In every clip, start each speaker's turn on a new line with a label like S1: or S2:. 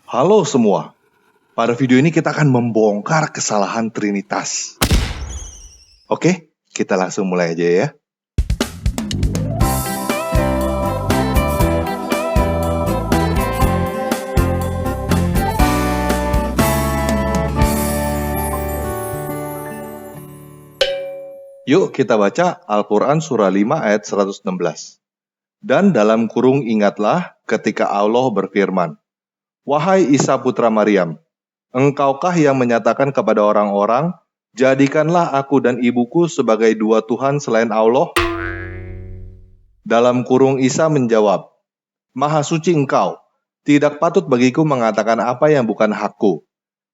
S1: Halo semua, pada video ini kita akan membongkar kesalahan Trinitas. Oke, kita langsung mulai aja ya. Yuk kita baca Al-Quran surah 5 ayat 116. Dan dalam kurung ingatlah ketika Allah berfirman, "Wahai Isa putra Maryam, engkaukah yang menyatakan kepada orang-orang, jadikanlah aku dan ibuku sebagai dua Tuhan selain Allah?" Dalam kurung Isa menjawab, "Maha suci engkau, tidak patut bagiku mengatakan apa yang bukan hakku.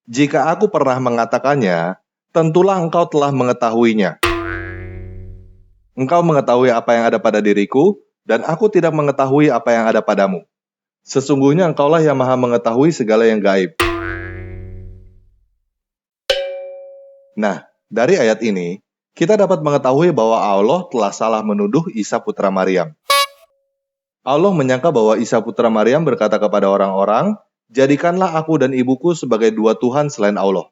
S1: Jika aku pernah mengatakannya, tentulah engkau telah mengetahuinya. Engkau mengetahui apa yang ada pada diriku, dan aku tidak mengetahui apa yang ada padamu. Sesungguhnya engkaulah yang maha mengetahui segala yang gaib." Nah, dari ayat ini, kita dapat mengetahui bahwa Allah telah salah menuduh Isa putra Maryam. Allah menyangka bahwa Isa putra Maryam berkata kepada orang-orang, "Jadikanlah aku dan ibuku sebagai dua Tuhan selain Allah."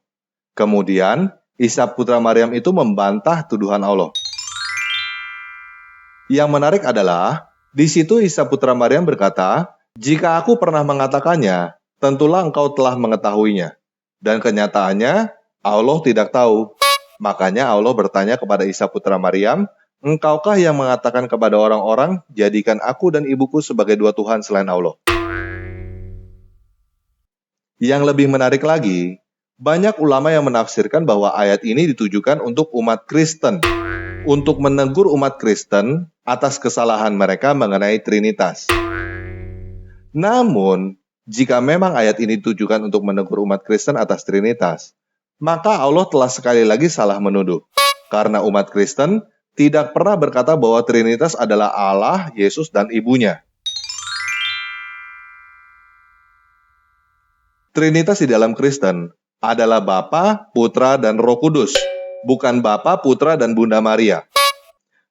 S1: Kemudian, Isa putra Maryam itu membantah tuduhan Allah. Yang menarik adalah, di situ Isa putra Maryam berkata, "Jika aku pernah mengatakannya, tentulah engkau telah mengetahuinya." Dan kenyataannya, Allah tidak tahu. Makanya Allah bertanya kepada Isa putra Maryam, "Engkaukah yang mengatakan kepada orang-orang, jadikan aku dan ibuku sebagai dua Tuhan selain Allah?" Yang lebih menarik lagi, banyak ulama yang menafsirkan bahwa ayat ini ditujukan untuk umat Kristen, untuk menegur umat Kristen atas kesalahan mereka mengenai Trinitas. Namun, jika memang ayat ini ditujukan untuk menegur umat Kristen atas Trinitas, maka Allah telah sekali lagi salah menuduh. Karena umat Kristen tidak pernah berkata bahwa Trinitas adalah Allah, Yesus, dan ibunya. Trinitas di dalam Kristen adalah Bapa, Putra, dan Roh Kudus, bukan Bapa, Putra, dan Bunda Maria.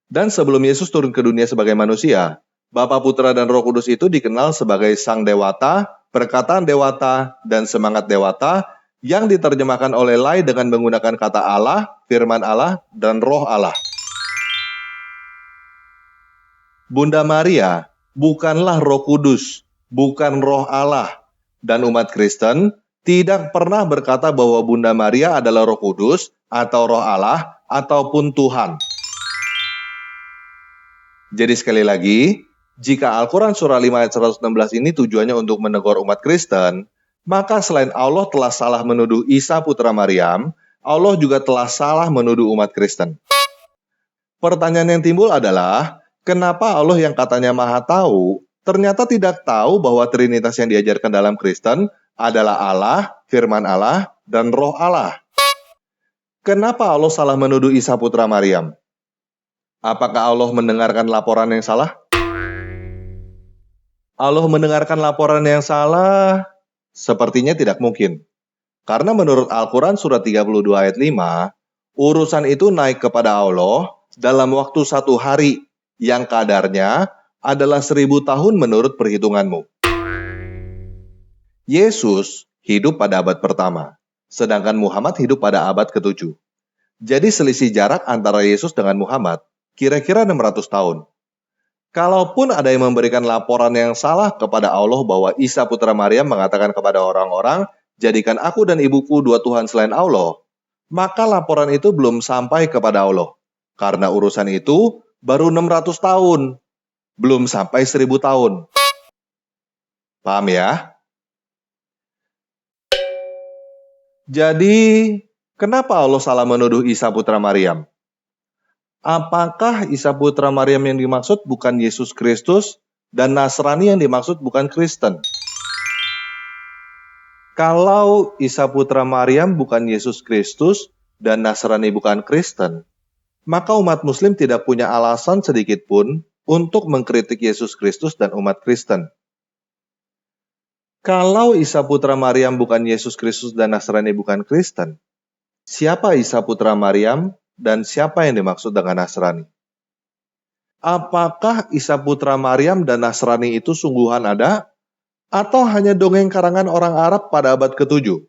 S1: Dan sebelum Yesus turun ke dunia sebagai manusia, Bapa, Putra, dan Roh Kudus itu dikenal sebagai Sang Dewata, Perkataan Dewata, dan Semangat Dewata, yang diterjemahkan oleh Lai dengan menggunakan kata Allah, Firman Allah, dan Roh Allah. Bunda Maria bukanlah Roh Kudus, bukan Roh Allah, dan umat Kristen tidak pernah berkata bahwa Bunda Maria adalah Roh Kudus, atau Roh Allah, ataupun Tuhan. Jadi sekali lagi, jika Al-Quran surah 5 ayat 116 ini tujuannya untuk menegur umat Kristen, maka selain Allah telah salah menuduh Isa putra Maryam, Allah juga telah salah menuduh umat Kristen. Pertanyaan yang timbul adalah, kenapa Allah yang katanya maha tahu, ternyata tidak tahu bahwa Trinitas yang diajarkan dalam Kristen adalah Allah, Firman Allah, dan Roh Allah? Kenapa Allah salah menuduh Isa putra Maryam? Apakah Allah mendengarkan laporan yang salah? Allah mendengarkan laporan yang salah? Sepertinya tidak mungkin. Karena menurut Al-Quran surah 32 ayat 5, urusan itu naik kepada Allah dalam waktu 1 hari, yang kadarnya adalah 1000 tahun menurut perhitunganmu. Yesus hidup pada abad pertama, sedangkan Muhammad hidup pada abad ke-7. Jadi selisih jarak antara Yesus dengan Muhammad kira-kira 600 tahun. Kalaupun ada yang memberikan laporan yang salah kepada Allah bahwa Isa putra Maryam mengatakan kepada orang-orang, "Jadikan aku dan ibuku dua Tuhan selain Allah," maka laporan itu belum sampai kepada Allah. Karena urusan itu baru 600 tahun, belum sampai 1000 tahun. Paham ya? Jadi, kenapa Allah salah menuduh Isa putra Maryam? Apakah Isa putra Maryam yang dimaksud bukan Yesus Kristus dan Nasrani yang dimaksud bukan Kristen? Kalau Isa putra Maryam bukan Yesus Kristus dan Nasrani bukan Kristen, maka umat Muslim tidak punya alasan sedikit pun untuk mengkritik Yesus Kristus dan umat Kristen. Kalau Isa putra Maryam bukan Yesus Kristus dan Nasrani bukan Kristen, siapa Isa putra Maryam dan siapa yang dimaksud dengan Nasrani? Apakah Isa putra Maryam dan Nasrani itu sungguhan ada? Atau hanya dongeng karangan orang Arab pada abad ke-7?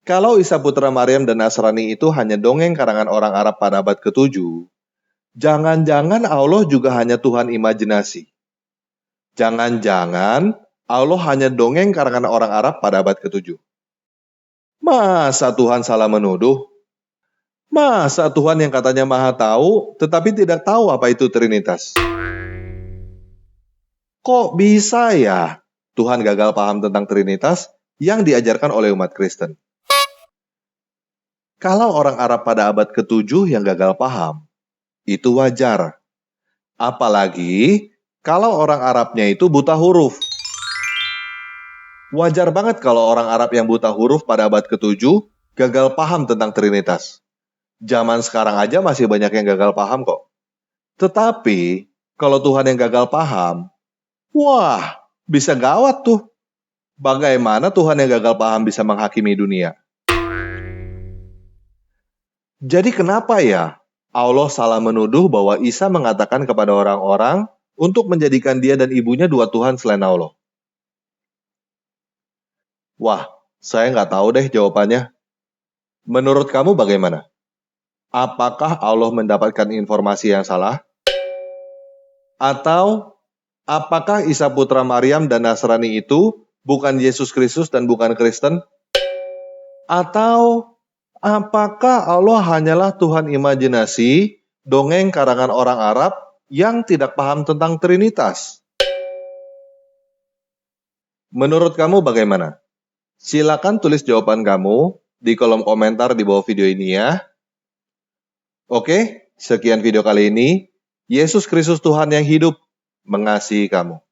S1: Kalau Isa putra Maryam dan Nasrani itu hanya dongeng karangan orang Arab pada abad ke-7, jangan-jangan Allah juga hanya Tuhan imajinasi. Jangan-jangan Allah hanya dongeng karangan orang Arab pada abad ke-7. Masa Tuhan salah menuduh? Masa Tuhan yang katanya maha tahu, tetapi tidak tahu apa itu Trinitas? Kok bisa ya Tuhan gagal paham tentang Trinitas yang diajarkan oleh umat Kristen? Kalau orang Arab pada abad ke-7 yang gagal paham, itu wajar. Apalagi kalau orang Arabnya itu buta huruf. Wajar banget kalau orang Arab yang buta huruf pada abad ke-7 gagal paham tentang Trinitas. Zaman sekarang aja masih banyak yang gagal paham kok. Tetapi, kalau Tuhan yang gagal paham, wah, bisa gawat tuh. Bagaimana Tuhan yang gagal paham bisa menghakimi dunia? Jadi kenapa ya Allah salah menuduh bahwa Isa mengatakan kepada orang-orang untuk menjadikan dia dan ibunya dua Tuhan selain Allah? Wah, saya nggak tahu deh jawabannya. Menurut kamu bagaimana? Apakah Allah mendapatkan informasi yang salah? Atau apakah Isa putra Maryam dan Nasrani itu bukan Yesus Kristus dan bukan Kristen? Atau apakah Allah hanyalah Tuhan imajinasi, dongeng karangan orang Arab yang tidak paham tentang Trinitas? Menurut kamu bagaimana? Silakan tulis jawaban kamu di kolom komentar di bawah video ini ya. Oke, sekian video kali ini. Yesus Kristus Tuhan yang hidup mengasihi kamu.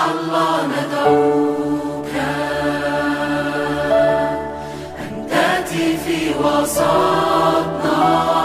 S2: الله ندعوك أن تأتي في وسطنا